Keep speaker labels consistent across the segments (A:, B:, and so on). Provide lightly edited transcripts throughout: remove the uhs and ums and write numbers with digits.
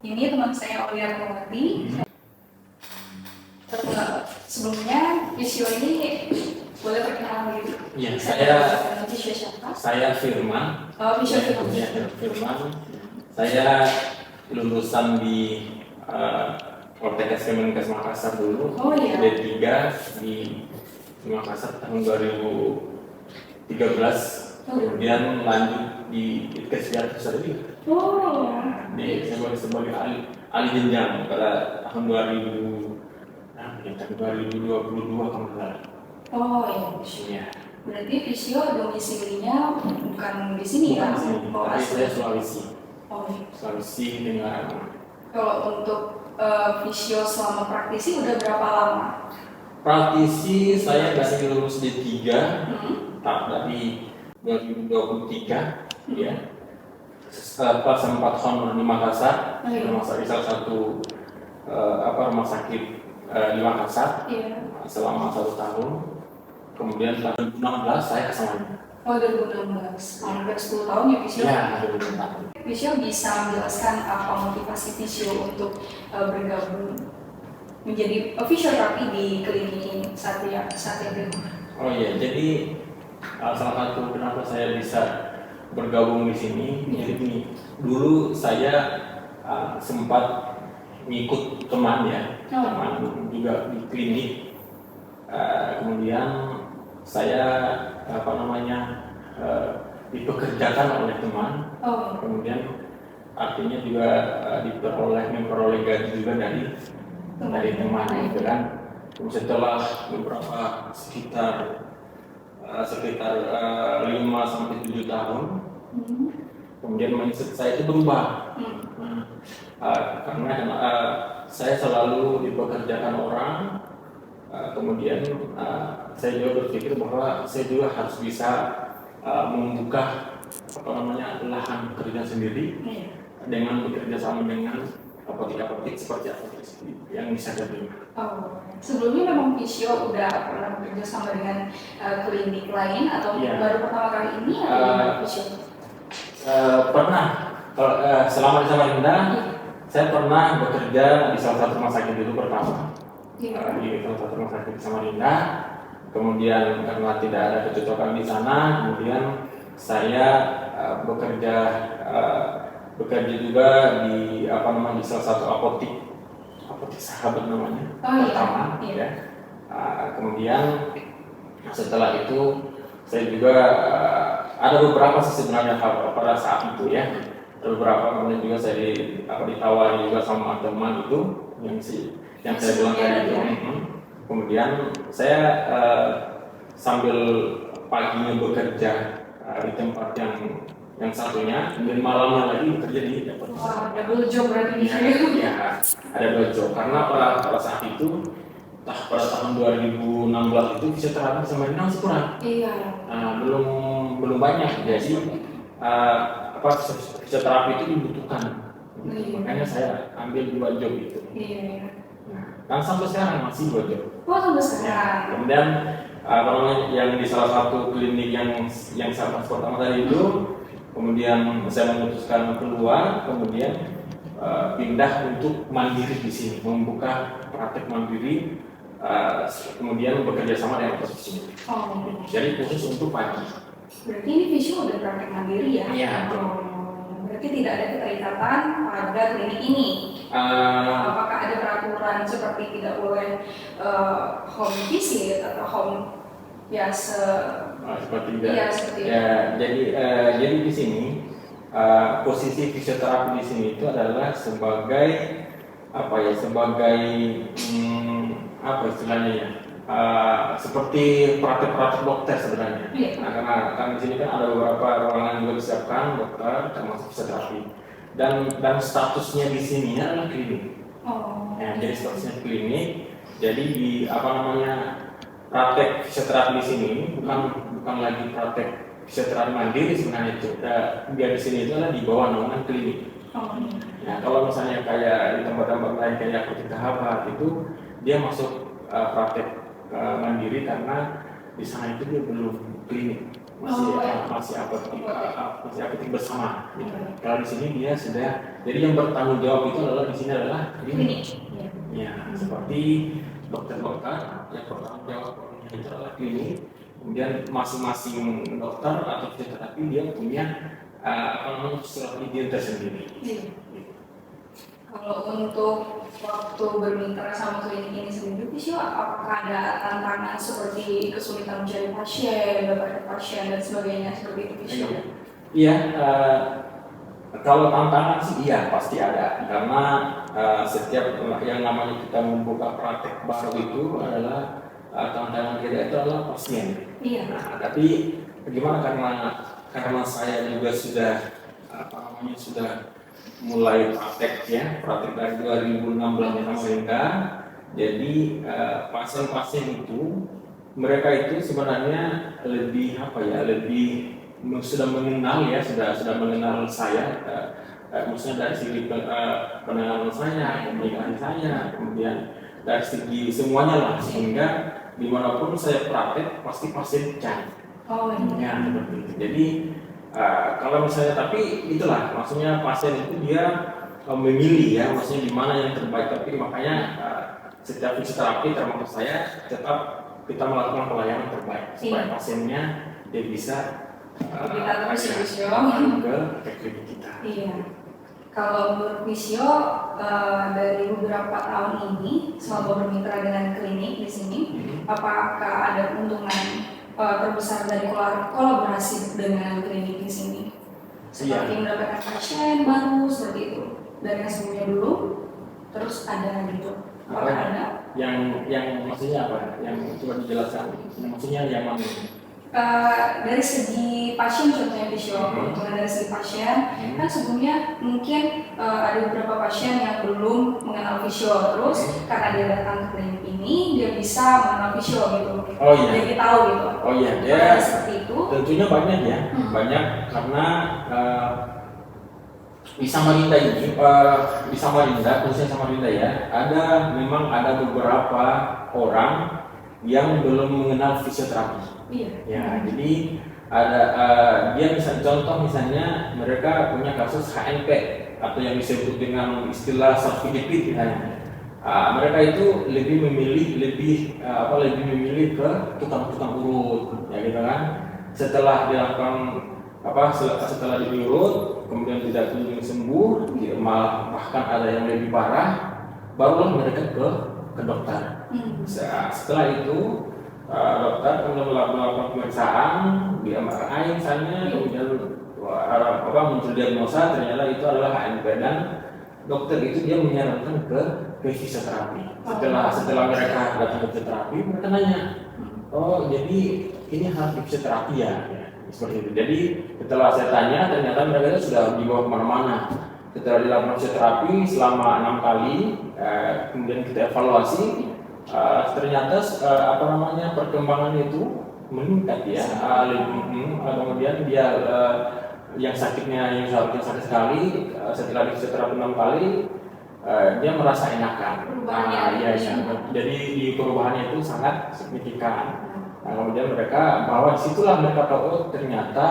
A: Ini teman saya Aulia Rahmawati. Sebelumnya visio ini boleh perkenalan diri?
B: Ya,
A: visio siapa?
B: Saya Firman.
A: Oh, visio Firman.
B: Ya, Firman. Saya lulusan di Poltekkes Kemenkes Makassar dulu.
A: Oh iya.
B: D3 di Makassar tahun 2013. Kemudian lanjut di ITKES Jakarta Pusat.
A: Oh.
B: Sebagai ahli jenjang pada tahun 2022 kemarin.
A: Oh iya. Berarti visio domisilinya bukan di sini ya?
B: Tapi saya Sulawesi.
A: Oh iya.
B: Sulawesi Tenggara.
A: Kalau untuk visio selama praktisi udah berapa lama?
B: Praktisi saya dari lulus D3 dari 2023 ya. Pas 4 tahun di Makassar, di salah satu rumah sakit di Makassar selama 1 tahun. Kemudian tahun 2016 saya ke Samarinda.
A: Oh, 2016, hampir 10 tahun ya visio?
B: Ya, 2016 tahun.
A: Visio bisa menjelaskan apa motivasi visio untuk bergabung menjadi fisioterapi di klinik Satya Bima?
B: Oh iya, jadi salah satu kenapa saya bisa bergabung di sini, jadi gini, dulu saya sempat ngikut teman teman juga di klinik, kemudian saya dipekerjakan oleh teman, kemudian artinya juga memperoleh gaji juga dari teman gitu kan. Setelah beberapa sekitar 5-7 tahun, kemudian mindset saya itu berubah. Karena saya selalu dipekerjakan orang, kemudian saya juga berpikir bahwa saya juga harus bisa membuka lahan kerja sendiri dengan bekerja sama dengan apotek seperti apotek yang bisa terima.
A: Oh, sebelumnya memang visio udah pernah bekerja sama dengan klinik lain atau baru pertama kali ini visio?
B: Pernah. Selama di Samarinda, saya pernah bekerja di salah satu rumah sakit dulu pertama. Di salah satu rumah sakit di Samarinda. Kemudian karena tidak ada kecocokan di sana, kemudian saya bekerja juga di salah satu apotek sahabat namanya pertama. Kemudian setelah itu saya juga ada beberapa sebenarnya pada saat itu ya. Beberapa kemudian juga saya ditawari juga sama teman itu yang saya bilang tadi itu. Kemudian saya sambil paginya bekerja di tempat yang satunya, kemudian malamnya lagi bekerja di dapat.
A: Double job berarti
B: ya, ada double job karena pada saat itu pada tahun 2016 itu fisioterapi sama ini masih kurang.
A: Iya.
B: Belum banyak, jadi fisioterapi itu dibutuhkan. Makanya saya ambil 2 job itu.
A: Iya.
B: Dan sampai sekarang masih 2 job.
A: Oh, sampai sekarang.
B: Kemudian yang di salah satu klinik yang saya bahas pertama tadi itu, kemudian saya memutuskan keluar, kemudian pindah untuk mandiri di sini, membuka praktek mandiri, kemudian bekerja sama dengan posisi. Jadi khusus untuk pagi.
A: Berarti ini visio udah praktek mandiri ya?
B: Iya.
A: Berarti tidak ada keterikatan pada klinik ini. Apakah ada peraturan seperti tidak boleh home visit atau home
B: seperti itu?
A: Iya, seperti itu.
B: Jadi di sini posisi fisioterapi di sini itu adalah sebagai istilahnya ya? Seperti praktek dokter sebenarnya. Nah, karena kan di sini kan ada beberapa ruangan juga disiapkan dokter termasuk fisioterapi, dan statusnya di sini adalah klinik. Jadi statusnya klinik. Jadi di praktek fisioterapi di sini bukan lagi praktek fisioterapi mandiri sebenarnya itu. Dia di sini itu adalah di bawah naungan klinik. Nah, kalau misalnya kayak di tempat-tempat lain kayak apotek sahabat itu dia masuk praktek mandiri karena di sana itu dia belum klinik, masih apotek bersama. Gitu. Kalau di sini dia sudah, jadi yang bertanggung jawab itu adalah di sini adalah klinik. Ya, seperti dokter-dokter yang bertanggung jawab itu adalah klinik. Kemudian masing-masing dokter atau fisioterapi dia punya strategi dia tersendiri.
A: Kalau untuk waktu bermitra sama klinik ini sendiri, Visio, apakah ada tantangan seperti kesulitan mencari pasien, dapatkan pasien dan sebagainya seperti itu, Visio?
B: Iya, kalau tantangan sih iya pasti ada, karena setiap yang namanya kita membuka praktek baru itu adalah tantangan kita itu adalah pasien.
A: Iya.
B: Nah, tapi bagaimana karena saya juga sudah sudah mulai praktek dari 2016 sehingga jadi pasien-pasien itu mereka itu sebenarnya lebih sudah mengenal sudah mengenal saya, maksudnya dari segi pengenalan saya, komunikasi saya, kemudian dari segi semuanya lah, sehingga dimanapun saya praktek pasti pasien cari. Ya, seperti itu. Jadi kalau misalnya, tapi itulah maksudnya pasien itu dia memilih maksudnya di mana yang terbaik. Tapi makanya setiap fisioterapi termasuk saya tetap kita melakukan pelayanan terbaik supaya pasiennya dia bisa
A: kita terus Visio
B: ke klinik kita.
A: Iya. Kalau menurut Visio dari beberapa tahun ini selama bermitra dengan klinik di sini, apakah ada keuntungan terbesar dari kolaborasi dengan klinik di sini? Seperti mendapatkan pasien baru seperti itu dari yang sebelumnya dulu, terus ada gitu. Apakah ada?
B: Yang maksudnya apa? Yang coba dijelaskan. Maksudnya yang mana?
A: Dari segi pasien contohnya Visio, keuntungan dari segi pasien kan sebelumnya mungkin ada beberapa pasien yang belum mengenal Visio, terus karena dia datang ke klinik ini dia bisa mengenal Visio gitu.
B: Oh iya.
A: Jadi tahu gitu.
B: Oh iya, ya.
A: Seperti itu.
B: Tentunya banyak banyak karena di Samarinda ini, khususnya Samarinda memang ada beberapa orang yang belum mengenal fisioterapi.
A: Iya.
B: Ya, jadi ada dia misalnya mereka punya kasus HNP atau yang disebut dengan istilah self-independent misalnya. Mereka itu lebih memilih ke tukang urut, ya gitu kan. Setelah dilakukan setelah diurut, kemudian tidak kunjung sembuh, malah bahkan ada yang lebih parah, barulah mereka ke dokter. Setelah itu dokter kemudian melakukan pemeriksaan di MRI misalnya, kemudian muncul diagnosa ternyata itu adalah HNP, dan dokter itu dia menyarankan ke fisioterapi. Setelah mereka datang ke fisioterapi, mereka nanya, oh jadi ini harus fisioterapi ya, seperti itu. Jadi setelah saya tanya, ternyata mereka itu sudah dibawa kemana-mana. Setelah dilakukan fisioterapi selama 6 kali, kemudian kita evaluasi, ternyata perkembangan itu meningkat kemudian dia yang sakitnya yang sakit sekali setelah fisioterapi 6 kali dia merasa enakan. Jadi di perubahannya itu sangat signifikan. Kemudian mereka disitulah mereka tahu, oh ternyata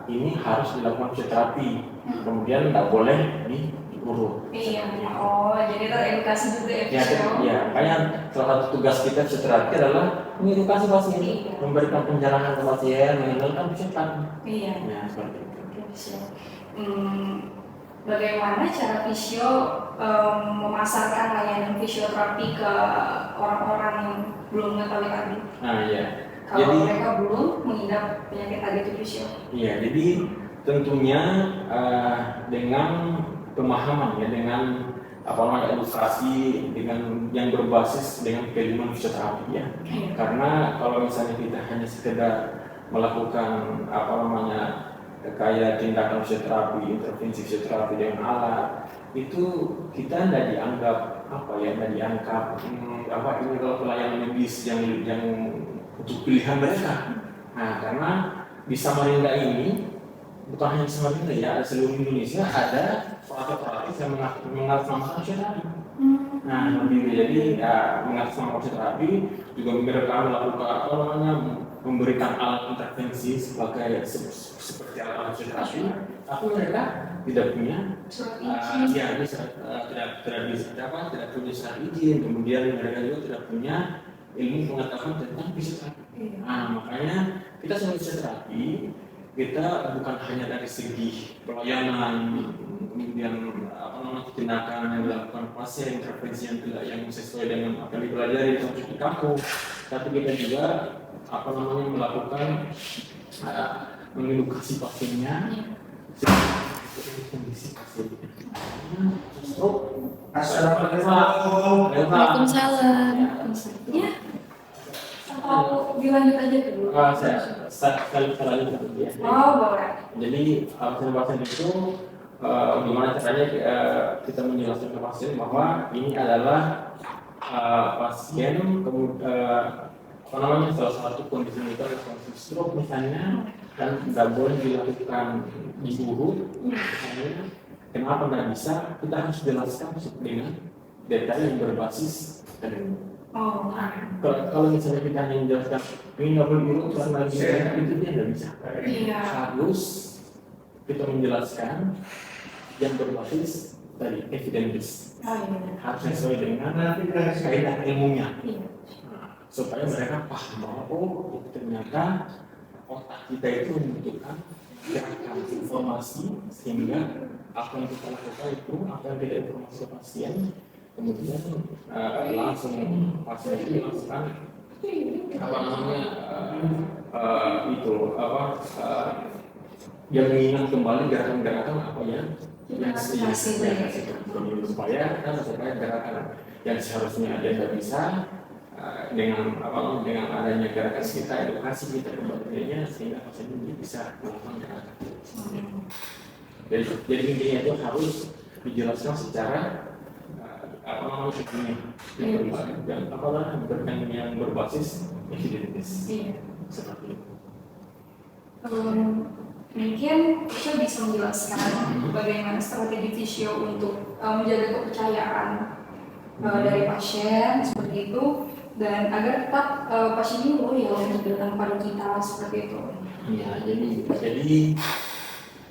B: ini harus dilakukan fisioterapi, kemudian tidak boleh diurut.
A: Iya. Oh, jadi teredukasi juga ya.
B: Ya, makanya salah satu tugas kita fisioterapi adalah mengedukasi pasien, memberikan penjelasan ke pasien, mengenalkan fisioterapi.
A: Iya.
B: Ya, seperti itu.
A: Bagaimana cara Visio memasarkan layanan fisioterapi ke orang-orang yang belum mengetahui tadi?
B: Iya.
A: Kalau mereka belum mengidap penyakit tadi itu Visio.
B: Iya, jadi tentunya dengan pemahaman dengan edukasi dengan yang berbasis dengan keilmuan fisioterapi ya. Karena kalau misalnya kita hanya sekedar melakukan kayak tindakan fisioterapi, intervensi fisioterapi dengan alat, itu kita tidak dianggap ini kalau pelayanan medis yang untuk pilihan mereka. Nah, karena di Samarinda ini bukan hanya Samarinda ya, ada seluruh Indonesia ada praktek yang mengatasnamakan fisioterapi. Nah, jadi mengatasnamakan fisioterapi juga mereka melakukan memberikan alat intervensi seperti alat fisioterapi, tapi mereka tidak punya
A: Surat izin.
B: tidak punya surat izin, kemudian mereka juga tidak punya ilmu pengetahuan tentang fisioterapi.
A: Iya.
B: Nah, makanya kita sebagai fisioterapi, kita bukan hanya dari segi pelayanan, kemudian tindakan yang dilakukan pasien, intervensi yang sesuai dengan apa yang dipelajari di kampus, tapi kita juga melakukan mengedukasi pasiennya kondisi pasiennya.
A: Waalaikumsalam. Ya. Atau dilanjut aja dulu.
B: Sekali lanjut ya.
A: Oh, boleh.
B: Jadi pasien itu gimana caranya kita menjelaskan ke pasien bahwa ini adalah pasien salah satu kondisi itu adalah kondisi stroke misalnya, dan tidak boleh dilakukan di suhu misalnya. Kenapa nggak bisa? Kita harus jelaskan dengan data yang berbasis dan
A: Oh.
B: kalau misalnya kita hanya menjelaskan ini nggak boleh diurut karena itu dia nggak bisa.
A: Iya.
B: Harus kita menjelaskan yang berbasis dari evidence, harus sesuai dengan kaidah ilmunya.
A: Iya.
B: Supaya mereka paham bahwa oh ternyata otak kita itu membutuhkan gerakan informasi, sehingga apa yang kita lakukan itu apa yang kita informasi ke pasien, kemudian langsung pasien itu dilakukan yang mengingat kembali gerakan-gerakan apa yang supaya gerakan yang seharusnya dia tidak bisa dengan adanya gerakan kita, edukasi kita kepadanya, sehingga pasien ini bisa melakukan gerakan. Jadi intinya itu harus dijelaskan secara yang berbasis evidence. Seperti itu.
A: Mungkin Fisio bisa menjelaskan bagaimana strategi Fisio untuk menjaga kepercayaan dari pasien seperti itu, dan agar tetap pasien ini loyal untuk datang pada kita seperti itu.
B: Iya, jadi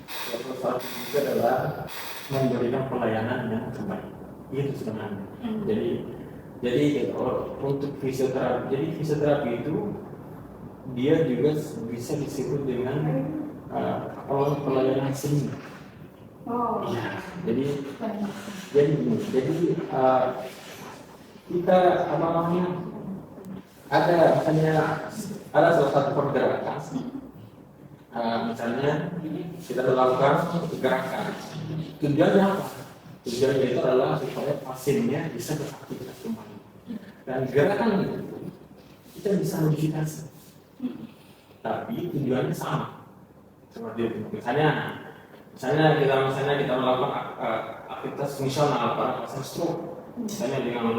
B: salah satu itu adalah memberikan pelayanan yang terbaik. Itu sebenarnya. Jadi untuk fisioterapi, jadi fisioterapi itu dia juga bisa disebut dengan pelayanan seni.
A: Oh.
B: Iya. Jadi kita ada salah satu pergerakan. Misalnya kita melakukan gerakan. Tujuannya apa? Tujuannya itu adalah supaya pasiennya bisa beraktivitas kembali. Dan gerakan itu kita bisa modifikasi, tapi tujuannya sama. Seperti itu. Misalnya kita melakukan aktivitas fungsional pada pasien stroke, misalnya dengan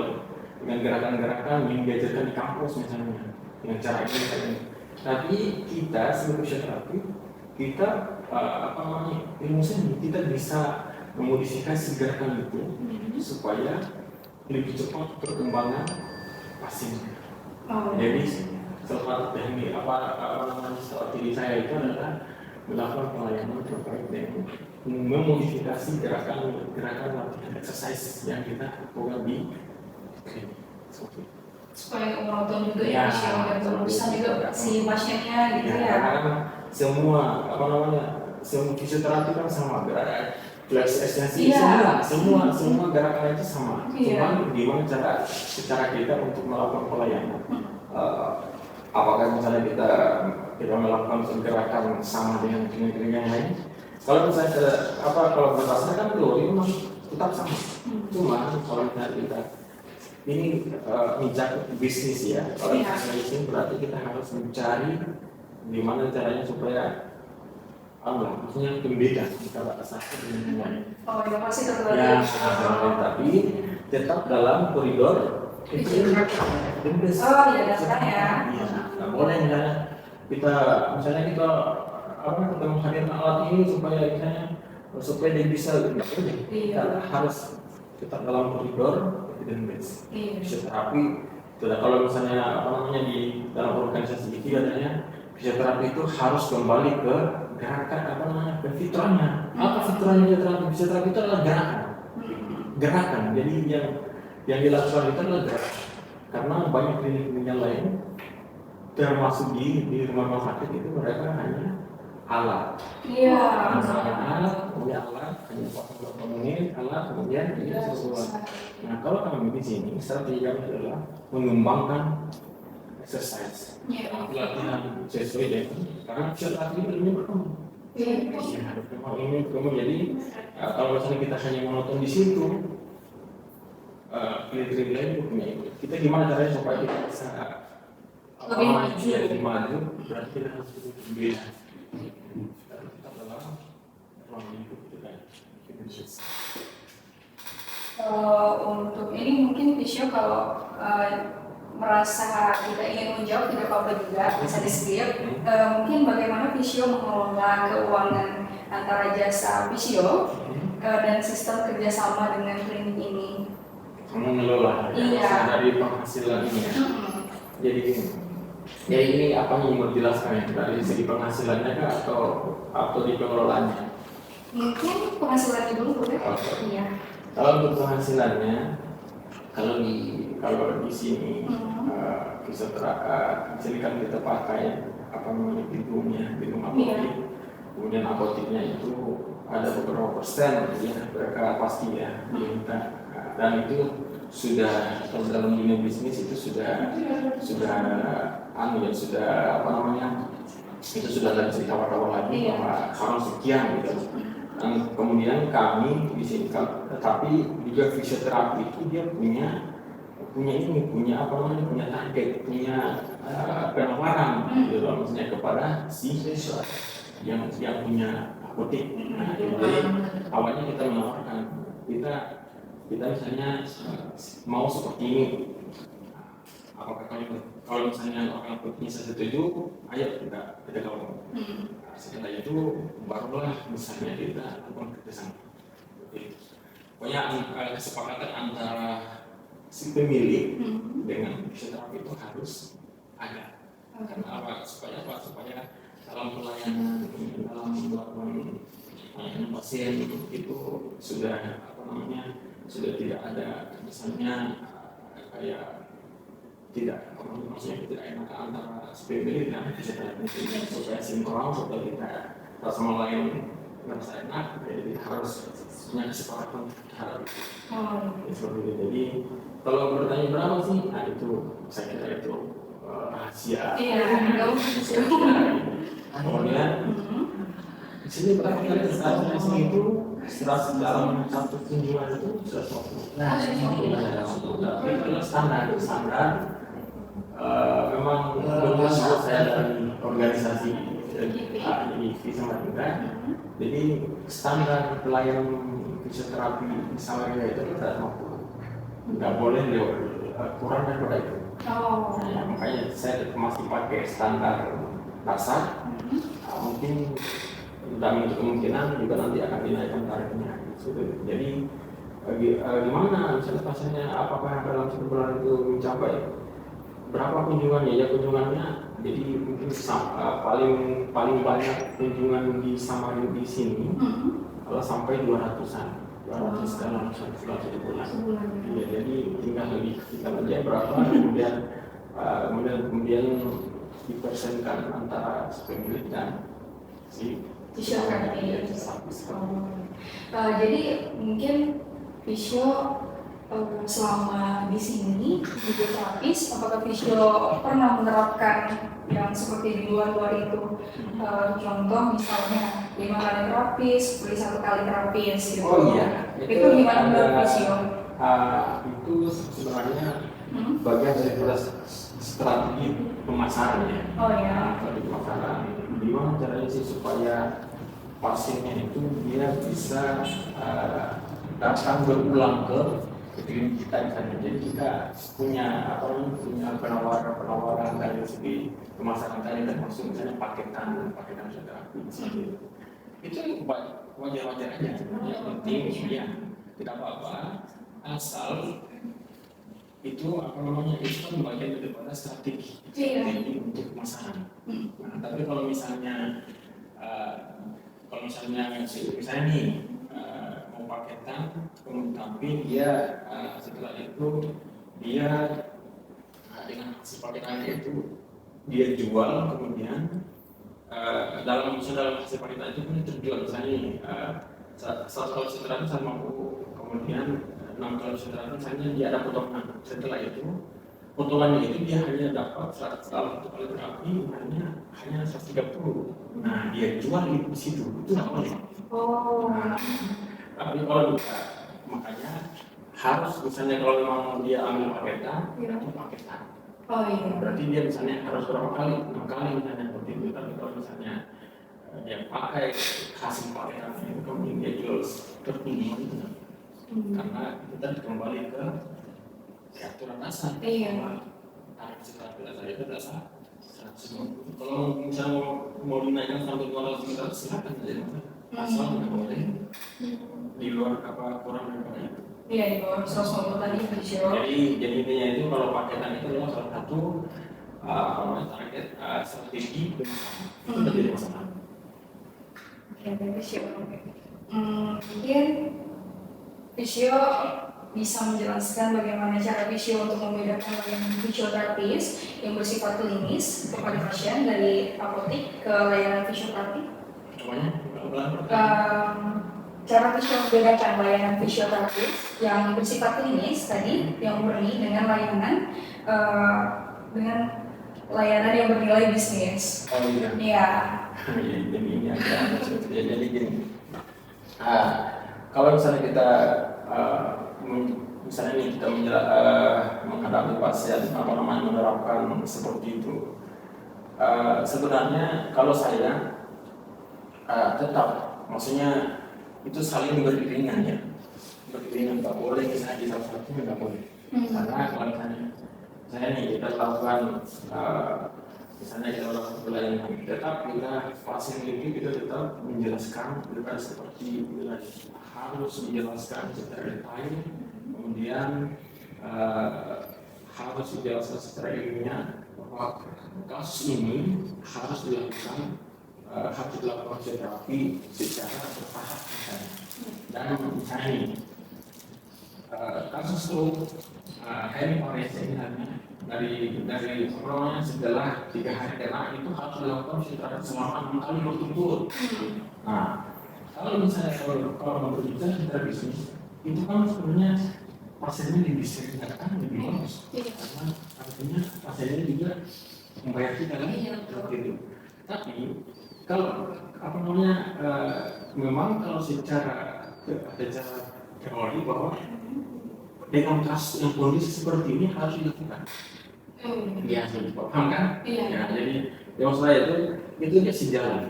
B: gerakan-gerakan yang diajarkan di kampus misalnya, dengan cara ini. Tapi kita sebagai fisioterapi, kita ilmu seni, kita bisa memodifikasi gerakan itu supaya lebih cepat perkembangan pasien. Jadi salah satu teknik strategi saya itu adalah melakukan pelayanan terkait dengan memodifikasi gerakan latihan exercise yang kita lakukan di klinik.
A: Supaya monoton juga ya, dan berurusan juga si pasiennya gitu ya.
B: Karena semua fisioterapi kan sama, gerakan flex ekstensi semua gerakan itu sama. Cuma gimana cara kita untuk melakukan pelayanan. Apakah misalnya kita melakukan gerakan sama dengan klinik yang lain? Kalau misalnya kalau berdasarkan kan teori memang tetap sama. Cuma kalau kita ini mencakup bisnis ya. Kalau bisnis berarti kita harus mencari gimana caranya supaya maksudnya pembeda antara satu dengan yang lain.
A: Oh, ya pasti terlalu.
B: Ya, tapi tetap dalam koridor itu.
A: Oh, iya dasarnya ya.
B: Nggak boleh kita menghadirkan alat ini supaya dia bisa nggak boleh. Kita harus tetap dalam koridor evidence based. Fisioterapi Kalau misalnya apa namanya di dalam organisasi itu katanya fisioterapi itu harus kembali ke gerakan apa namanya ke fitrahnya. Apa fitrahnya fisioterapi? Fisioterapi itu adalah gerakan. Jadi yang dilakukan itu adalah gerakan. Karena banyak klinik-klinik yang lain termasuk di rumah sakit itu mereka hanya alat.
A: Iya.
B: Alat, kemudian alat, hanya potong menit, alat, kemudian sesuatu. Nah, kalau kami di sini strategi kami adalah mengembangkan exercise, latihan sesuai dengan karena fisioterapi ini berkembang. Ini berkembang. Jadi kalau misalnya kita hanya menonton di situ, klinik-klinik lain punya itu. Kita gimana caranya supaya kita bisa lebih maju? Berarti kita harus berbeda. Kita adalah ruang lingkup itu kan.
A: Untuk ini mungkin Visio kalau merasa tidak ingin menjawab tidak apa-apa juga bisa di skip. Mungkin bagaimana Visio mengelola keuangan antara jasa Visio dan sistem kerjasama dengan klinik ini.
B: Mengelola dari penghasilan ini ya. Jadi ini apa yang mau dijelaskan dari segi penghasilannya kah atau di pengelolaannya?
A: Mungkin penghasilannya dulu boleh? Iya.
B: Kalau untuk penghasilannya, kalau di sini fisioterapi sini kan kita pakai apa namanya gedung apotek, kemudian apoteknya itu ada beberapa persen ya mereka pasti ya diminta, dan itu sudah kalau dalam dunia bisnis itu sudah apa namanya itu sudah ada ditawar-tawar lagi bahwa harus sekian gitu. Dan kemudian kami di sini, tetapi juga fisioterapi itu dia punya target, punya penawaran gitu loh, maksudnya kepada si yang punya apotek. Nah, jadi awalnya kita menawarkan kita misalnya mau seperti ini, apakah kalau misalnya orang apoteknya setuju, ayo kita gabung. Setelah itu barulah misalnya kita lakukan kerjasama. Pokoknya kesepakatan antara si pemilik dengan fisioterapi itu harus ada. Karena apa? Supaya dalam pelayanan, dalam melakukan pasien itu sudah tidak ada misalnya kayak maksudnya tidak enak antara pemilik dan fisioterapi, supaya sinkron, supaya kita sama lain merasa enak, jadi harus punya kesepakatan terhadap itu. Seperti itu. Jadi kalau bertanya berapa sih, nah itu saya kira itu rahasia. Kemudian di sini berapa kali statusnya itu dalam satu kunjungan itu 150. Nah, tapi kalau standar memang betul saya dari organisasi di Samarinda. Jadi standar pelayanan fisioterapi di Samarinda itu 150. Nggak boleh kurang daripada itu. Nah, makanya saya masih pakai standar dasar. Mungkin dan untuk kemungkinan juga nanti akan dinaikkan tarifnya. Jadi gimana misalnya pasiennya, apakah dalam 1 bulan itu mencapai berapa kunjungannya? Ya kunjungannya jadi mungkin paling banyak kunjungan di Samarinda di sini kalau sampai 200-an dalam 1 bulan. Ya, jadi tinggal aja berapa kemudian dipersenkan antara pemilik dan si
A: fisioterapi. Jadi mungkin Visio selama di sini menjadi terapis, apakah Visio pernah menerapkan yang seperti di luar itu? Contoh misalnya 5 kali terapis, beli 1 kali terapis gitu.
B: Oh iya.
A: Itu gimana menurut Visio?
B: Itu sebenarnya bagian dari strategi pemasaran ya.
A: Oh iya.
B: Strategi pemasaran. Gimana caranya sih supaya pasiennya itu dia bisa datang berulang ke klinik kita misalnya. Jadi kita punya penawaran dari segi pemasaran tadi, termasuk misalnya paketan terapi seperti itu. Itu wajar-wajar aja. Yang penting ya tidak apa-apa asal itu apa namanya, itu kan bagian daripada strategi untuk pemasaran. Nah, tapi kalau misalnya misalnya nih mau paketan, tapi dia setelah itu dia dengan hasil paketannya itu dia jual, kemudian dalam hasil paketan itu pun terjual, misalnya 100 kilo sama aku, kemudian 6 kilo misalnya dia ada potongan. Setelah itu potongannya itu dia hanya dapat 100 kali terapi hanya 130. Nah, dia jual di situ, itu nggak boleh. Tapi kalau kita, makanya harus misalnya kalau memang dia ambil paketan, itu paketan. Berarti dia misalnya harus berapa kali? 6 kali misalnya seperti itu. Tapi kalau misalnya dia pakai hasil paketan itu, kemudian dia jual tertinggi itu, karena kita kembali ke aturan dasar. Tarif sekitar dasar itu dasar 150. Kalau misalnya mau dinaikkan sampai 200 juta, silakan aja. Asal nggak boleh di luar kurang daripada itu.
A: Iya, di bawah 150 tadi visio.
B: Jadi intinya itu kalau paketan itu adalah salah satu target strategi bersama. Itu menjadi masalah.
A: Oke, visio. Mungkin visio bisa menjelaskan bagaimana cara visio untuk membedakan layanan fisioterapis yang bersifat klinis kepada pasien dari apotek ke layanan fisioterapi. Cara visio membedakan layanan fisioterapis yang bersifat klinis tadi yang murni dengan layanan yang bernilai bisnis.
B: Oh iya.
A: Iya.
B: Jadi ini ada jadi gini. Kalau misalnya kita misalnya nih kita menghadapi pasien menerapkan seperti itu, sebenarnya kalau saya tetap, maksudnya itu saling beriringan ya, beriringan, nggak boleh misalnya di salah satu nggak boleh. Karena kalau misalnya saya nih kita lakukan misalnya kita lakukan pelayanan, tetap kita pasien ini kita tetap menjelaskan bukan seperti harus dijelaskan secara detail, kemudian harus dijelaskan secara ilmiah bahwa kasus ini harus dilakukan terapi secara bertahap misalnya. Dan misalnya ini kasus itu hemorrhage misalnya dari setelah 3 hari kena itu harus dilakukan secara selama 6 kali berturut-turut. Nah, kalau misalnya kalau berbicara secara bisnis itu kan sebenarnya pasiennya didiskriminasikan lebih bagus, karena artinya pasiennya juga membayar kita kan seperti itu. Tapi kalau memang kalau secara teori bahwa dengan kasus yang kondisi seperti ini harus dilakukan. Ya, paham kan? Ya, jadi yang saya itu dia sejalan.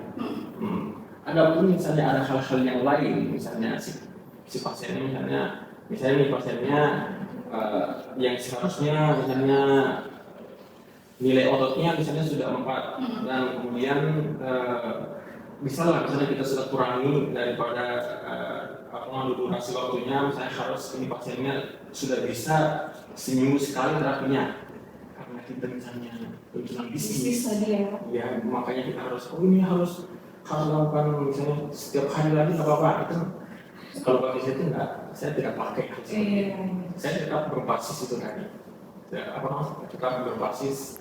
B: Adapun misalnya ada hal-hal yang lain, misalnya si pasiennya misalnya pasiennya yang seharusnya misalnya nilai ototnya misalnya sudah 4 dan kemudian misalnya kita sudah kurangi daripada durasi waktunya, misalnya harus ini pasiennya sudah bisa seminggu sekali terapinya, karena kita misalnya tuntutan bisnis ya, makanya kita harus lakukan misalnya setiap hari lagi nggak apa-apa. Itu kalau bagi saya itu enggak, saya tidak pakai. Saya tetap berbasis itu tadi. Tetap berbasis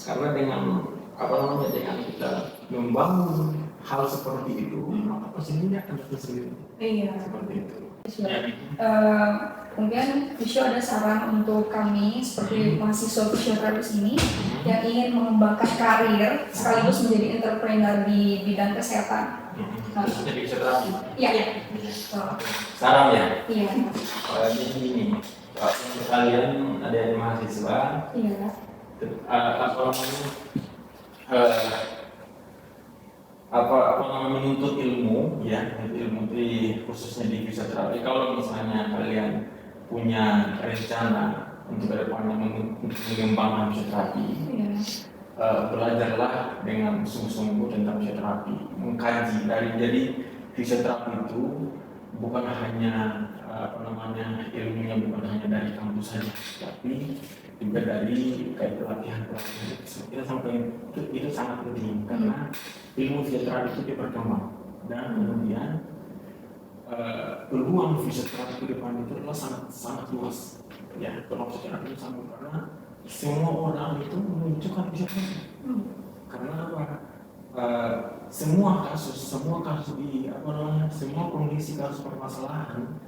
B: karena dengan kita membangun hal seperti itu, maka pasiennya akan datang sendiri. Seperti itu.
A: Mungkin Visio ada saran untuk kami seperti mahasiswa fisioterapis ini yang ingin mengembangkan karir sekaligus menjadi entrepreneur di bidang kesehatan.
B: Jadi fisioterapis.
A: Iya.
B: Saran ya.
A: Iya.
B: Jadi ini, kalian ada yang mahasiswa.
A: Iya.
B: Menuntut ilmu ya, ilmu khususnya di fisioterapi. Kalau misalnya kalian punya rencana untuk kedepannya untuk mengembangkan fisioterapi, belajarlah dengan sungguh-sungguh tentang fisioterapi, mengkaji. Jadi fisioterapi itu bukan hanya ilmunya bukan hanya dari kampus saja, tapi juga dari kayak pelatihan. Kita sampai itu sangat penting karena ilmu fisioterapi itu dia berkembang dan kemudian peluang fisioterapi ke depan itu adalah sangat luas. Ya, peluang fisioterapi itu sangat karena semua orang itu menunjukkan fisioterapi. Karena apa? Semua kasus di semua kondisi kasus permasalahan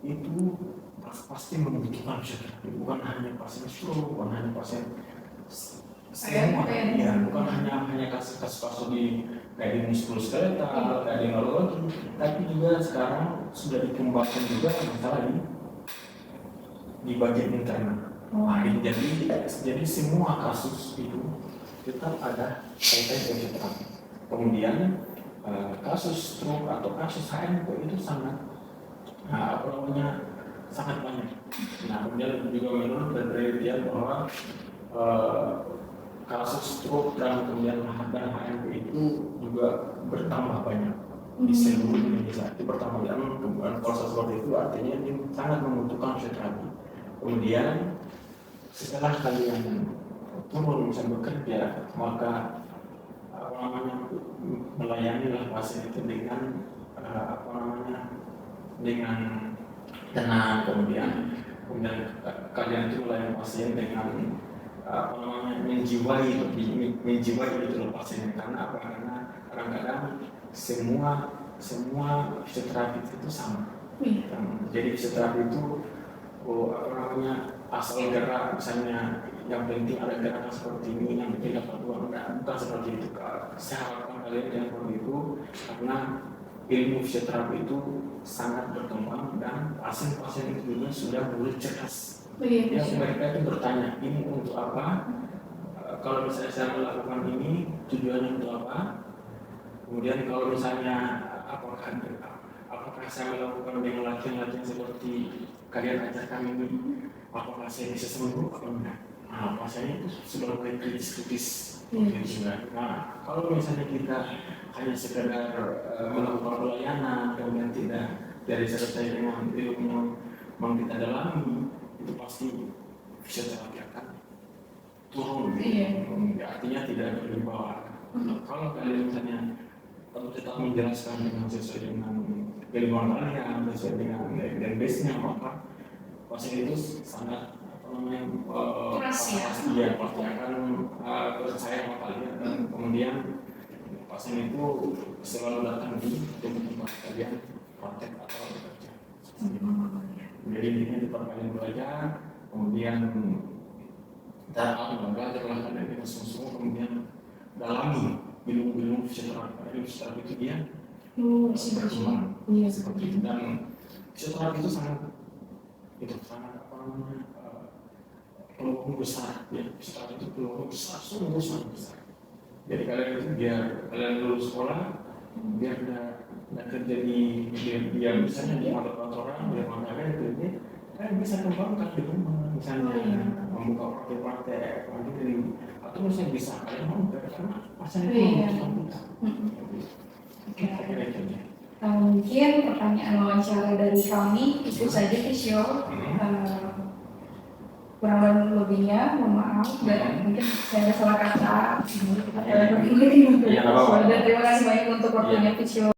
B: itu pasti membutuhkan fisioterapi, bukan hanya pasien stroke, bukan hanya pasien semua, ya, bukan hanya kasus di kayak di muskuloskeletal, kayak di neurologi, tapi juga sekarang sudah dikembangkan juga masalah di bagian internal. Jadi semua kasus itu tetap ada kaitan fisioterapi. Kemudian kasus stroke atau kasus HMP itu sangat banyak. Nah, kemudian juga menurut penelitian bahwa kasus stroke dan kemudian HMP itu juga bertambah banyak di seluruh Indonesia. Itu bertambah, dan kemudian proses seperti itu artinya ini sangat membutuhkan fisioterapi. Kemudian setelah kalian turun bisa bekerja, maka melayanilah pasien itu dengan dengan tenang. Kemudian kalian itu melayani pasien dengan menjiwai itu pasien. Karena apa? Karena kadang-kadang semua fisioterapi itu sama. Jadi fisioterapi itu asal gerak, misalnya yang penting ada gerakan seperti ini, yang penting dapat uang, bukan seperti itu. Saya harapkan kalian jangan seperti itu, karena ilmu fisioterapi itu sangat berkembang dan pasien-pasien itu juga sudah mulai cerdas. Ya, mereka itu bertanya, ini untuk apa? Kalau misalnya saya melakukan ini, tujuannya untuk apa? Kemudian kalau misalnya apakah saya melakukan dengan latihan-latihan seperti kalian ajarkan ini, apakah saya bisa sembuh atau enggak? Nah, pasien itu sudah mulai kritis. Nah, kalau misalnya kita hanya sekedar melakukan pelayanan, kemudian tidak dari selesai dengan ilmu yang kita dalami, itu pasti fisioterapi akan turun. Artinya tidak berwibawa. Kalau kalian misalnya tetap menjelaskan dengan sesuai dengan ilmu kalian, sesuai dengan base-nya, maka pasien itu sangat pasti akan percaya sama kalian. Dan kemudian pasien itu selalu datang di tempat kalian praktek atau bekerja. Jadi intinya di tempat kalian belajar, kemudian belajarlah kalian dengan sungguh-sungguh, kemudian dalami ilmu fisioterapi. Ilmu fisioterapi itu dia berkembang seperti itu, dan fisioterapi itu sangat peluang besar. Ya, fisioterapi itu peluang besar, sungguh sangat besar. Jadi kalian itu biar kalian lulus sekolah, biar nggak kerja dia misalnya di kantor-kantoran, biar mana itu kalian bisa kembangkan di rumah, misalnya membuka praktek mandiri, atau misalnya bisa kalian mau karena pasien itu membutuhkan kita.
A: Mungkin pertanyaan wawancara dari kami itu saja, Fisio. Kurang dan lebihnya, mohon maaf, dan mungkin saya ada salah kata. Dan terima kasih banyak untuk waktunya Fisio